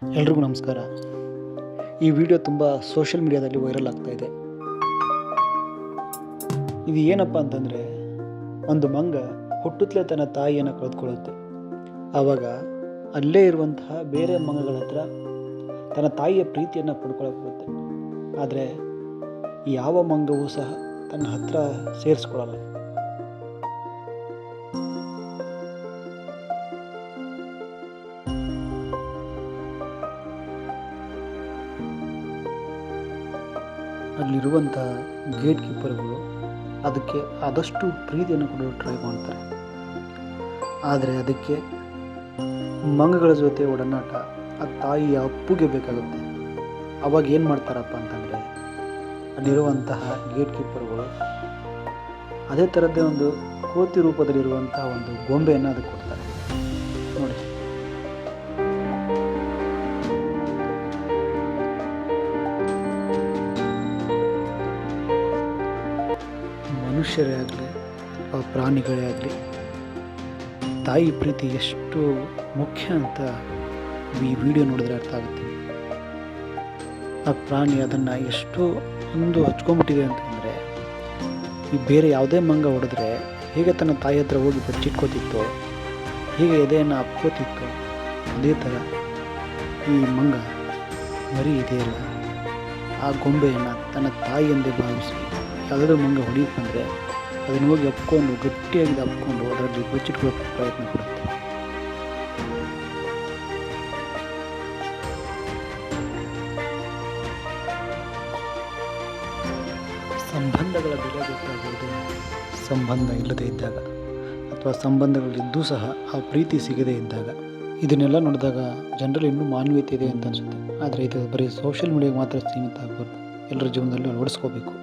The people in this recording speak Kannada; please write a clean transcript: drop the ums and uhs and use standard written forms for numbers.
ಎಲ್ರಿಗೂ ನಮಸ್ಕಾರ. ಈ ವಿಡಿಯೋ ತುಂಬ ಸೋಷಿಯಲ್ ಮೀಡಿಯಾದಲ್ಲಿ ವೈರಲ್ ಆಗ್ತಾ ಇದೆ. ಇದು ಏನಪ್ಪ ಅಂತಂದರೆ, ಒಂದು ಮಂಗ ಹುಟ್ಟುತ್ತಲೇ ತನ್ನ ತಾಯಿಯನ್ನು ಕಳೆದುಕೊಳ್ಳುತ್ತೆ. ಆವಾಗ ಅಲ್ಲೇ ಇರುವಂತಹ ಬೇರೆ ಮಂಗಗಳ ಹತ್ರ ತನ್ನ ತಾಯಿಯ ಪ್ರೀತಿಯನ್ನು ಪಡ್ಕೊಳ್ಳೋಕೆ ಬರುತ್ತೆ. ಆದರೆ ಯಾವ ಮಂಗವೂ ಸಹ ತನ್ನ ಹತ್ರ ಸೇರಿಸ್ಕೊಳ್ಳಲ್ಲ. ಅಲ್ಲಿರುವಂಥ ಗೇಟ್ ಕೀಪರ್ಗಳು ಅದಕ್ಕೆ ಆದಷ್ಟು ಪ್ರೀತಿಯನ್ನು ಕೊಡಲು ಟ್ರೈ ಮಾಡ್ತಾರೆ. ಆದರೆ ಅದಕ್ಕೆ ಮಂಗಗಳ ಜೊತೆ ಒಡನಾಟ ಆ ತಾಯಿಯ ಅಪ್ಪುಗೆ ಬೇಕಾಗುತ್ತೆ. ಆವಾಗ ಏನು ಮಾಡ್ತಾರಪ್ಪ ಅಂತಂದರೆ, ಅಲ್ಲಿರುವಂತಹ ಗೇಟ್ ಕೀಪರ್ಗಳು ಅದೇ ಥರದ್ದೇ ಒಂದು ಕೋತಿ ರೂಪದಲ್ಲಿರುವಂತಹ ಒಂದು ಗೊಂಬೆಯನ್ನು ಅದಕ್ಕೆ ಕೊಡ್ತಾರೆ. ನೋಡಿ, ಮನುಷ್ಯರೇ ಆಗಲಿ ಅಥವಾ ಪ್ರಾಣಿಗಳೇ ಆಗಲಿ, ತಾಯಿ ಪ್ರೀತಿ ಎಷ್ಟು ಮುಖ್ಯ ಅಂತ ಈ ವಿಡಿಯೋ ನೋಡಿದ್ರೆ ಅರ್ಥ ಆಗುತ್ತೆ. ಆ ಪ್ರಾಣಿ ಅದನ್ನು ಎಷ್ಟು ಒಂದು ಹಚ್ಕೊಂಡ್ಬಿಟ್ಟಿದೆ ಅಂತಂದರೆ, ಈ ಬೇರೆ ಯಾವುದೇ ಮಂಗ ಹೊಡೆದ್ರೆ ಹೇಗೆ ತನ್ನ ತಾಯಿ ಹತ್ರ ಹೋಗಿ ಬಚ್ಚಿಟ್ಕೋತಿತ್ತೋ, ಹೀಗೆ ಎದೆಯನ್ನು ಅಪ್ಕೋತಿತ್ತೋ, ಅದೇ ಥರ ಈ ಮಂಗ ಮರಿ ಇದೆಯಲ್ಲ, ಆ ಗೊಂಬೆಯನ್ನು ತನ್ನ ತಾಯಿ ಎಂದೇ ಭಾವಿಸಿ ಯಾವುದಾದ್ರೂ ಮಂಗ ಹೊಡೆಯಕ್ಕೆ ಬಂದರೆ ಅದನ್ನು ಹೋಗಿ ಅಪ್ಕೊಂಡು ಗಟ್ಟಿಯಾಗಿ ಅಪ್ಕೊಂಡು ಅದರಲ್ಲಿ ಬಚ್ಚಿಟ್ಕೊಳ್ಳೋಕೆ ಪ್ರಯತ್ನ ಪಡುತ್ತೆ. ಸಂಬಂಧಗಳ ಬೆಲೆ ಗೊತ್ತಾಗೋದು ಸಂಬಂಧ ಇಲ್ಲದೇ ಇದ್ದಾಗ, ಅಥವಾ ಸಂಬಂಧಗಳಿದ್ದೂ ಸಹ ಆ ಪ್ರೀತಿ ಸಿಗದೇ ಇದ್ದಾಗ. ಇದನ್ನೆಲ್ಲ ನೋಡಿದಾಗ ಜನರಲ್ಲಿ ಇನ್ನೂ ಮಾನವೀಯತೆ ಇದೆ ಅಂತ ಅನಿಸುತ್ತೆ. ಆದರೆ ಇದು ಬರೀ ಸೋಷಿಯಲ್ ಮೀಡಿಯಾಗೆ ಮಾತ್ರ ಸೀಮಿತ ಆಗಬಾರ್ದು, ಎಲ್ಲರ ಜೀವನದಲ್ಲಿ ಅಳವಡಿಸ್ಕೋಬೇಕು.